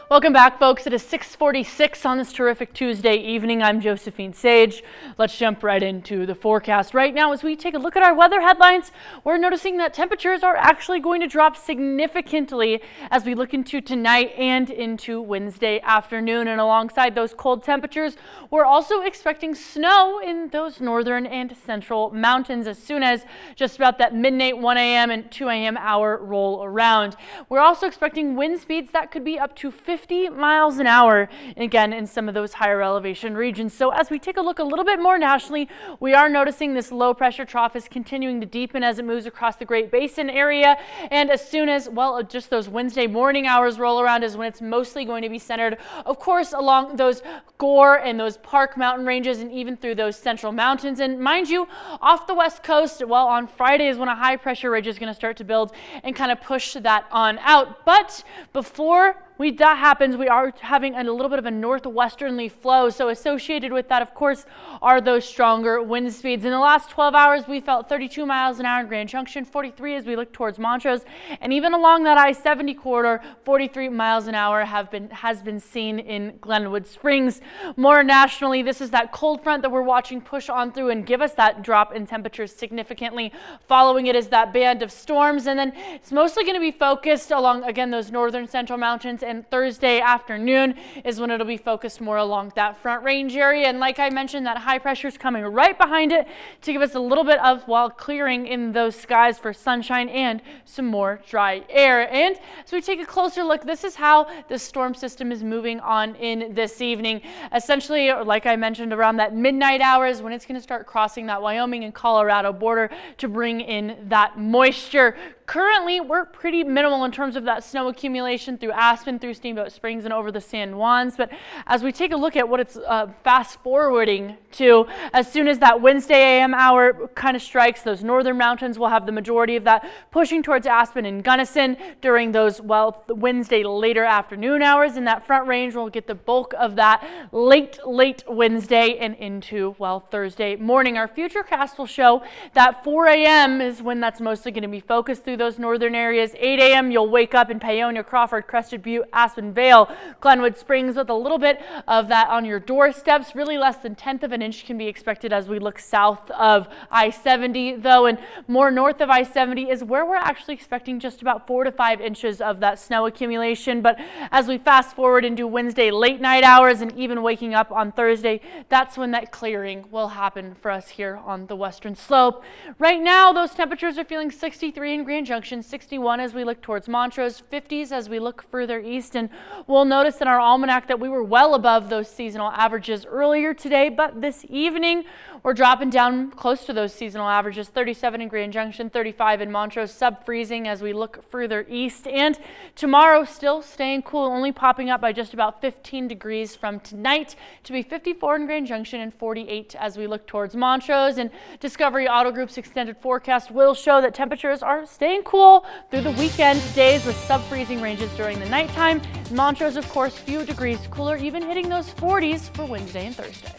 Welcome back, folks. It is 6:46 on this terrific Tuesday evening. I'm Josephine Sage. Let's jump right into the forecast. Right now, as we take a look at our weather headlines, we're noticing that temperatures are actually going to drop significantly as we look into tonight and into Wednesday afternoon. And alongside those cold temperatures, we're also expecting snow in those northern and central mountains as soon as just about that midnight 1 a.m. and 2 a.m. hour roll around. We're also expecting wind speeds that could be up to 50 miles an hour, again, in some of those higher elevation regions. So as we take a look a little bit more nationally, we are noticing this low pressure trough is continuing to deepen as it moves across the Great Basin area. And as soon as, well, just those Wednesday morning hours roll around is when it's mostly going to be centered, of course, along those Gore and those Park mountain ranges and even through those central mountains. And mind you, off the west coast, well, on Friday is when a high pressure ridge is going to start to build and kind of push that on out. But before that happens, we are having a little bit of a northwesterly flow. So associated with that, of course, are those stronger wind speeds. In the last 12 hours, we felt 32 miles an hour in Grand Junction, 43 as we look towards Montrose, and even along that I-70 corridor, 43 miles an hour has been seen in Glenwood Springs. More nationally, this is that cold front that we're watching push on through and give us that drop in temperatures significantly. Following it is that band of storms, and then it's mostly going to be focused along, again, those northern central mountains. And Thursday afternoon is when it'll be focused more along that front range area. And like I mentioned, that high pressure is coming right behind it to give us a little bit of, well, clearing in those skies for sunshine and some more dry air. And as we take a closer look, this is how the storm system is moving on in this evening. Essentially, like I mentioned, around that midnight hours when it's going to start crossing that Wyoming and Colorado border to bring in that moisture. Currently, we're pretty minimal in terms of that snow accumulation through Aspen, through Steamboat Springs, and over the San Juans. But as we take a look at what it's fast forwarding to, as soon as that Wednesday a.m. hour kind of strikes, those northern mountains will have the majority of that pushing towards Aspen and Gunnison during those, well, Wednesday later afternoon hours. And that front range will get the bulk of that late Wednesday and into, well, Thursday morning. Our futurecast will show that 4 a.m. is when that's mostly going to be focused through those northern areas. 8 a.m. you'll wake up in Paonia, Crawford, Crested Butte, Aspen, Vail, Glenwood Springs with a little bit of that on your doorsteps. Really less than 1/10 of an inch can be expected as we look south of I-70 though, and more north of I-70 is where we're actually expecting just about 4 to 5 inches of that snow accumulation. But as we fast forward into Wednesday late night hours and even waking up on Thursday, that's when that clearing will happen for us here on the western slope. Right now, those temperatures are feeling 63 in Grand Junction, 61 as we look towards Montrose, 50s as we look further east. And we'll notice in our almanac that we were well above those seasonal averages earlier today, but this evening we're dropping down close to those seasonal averages. 37 in Grand Junction, 35 in Montrose, sub-freezing as we look further east. And tomorrow still staying cool, only popping up by just about 15 degrees from tonight to be 54 in Grand Junction and 48 as we look towards Montrose. And Discovery Auto Group's extended forecast will show that temperatures are staying cool through the weekend days with sub-freezing ranges during the nighttime. Montrose, of course, few degrees cooler, even hitting those 40s for Wednesday and Thursday.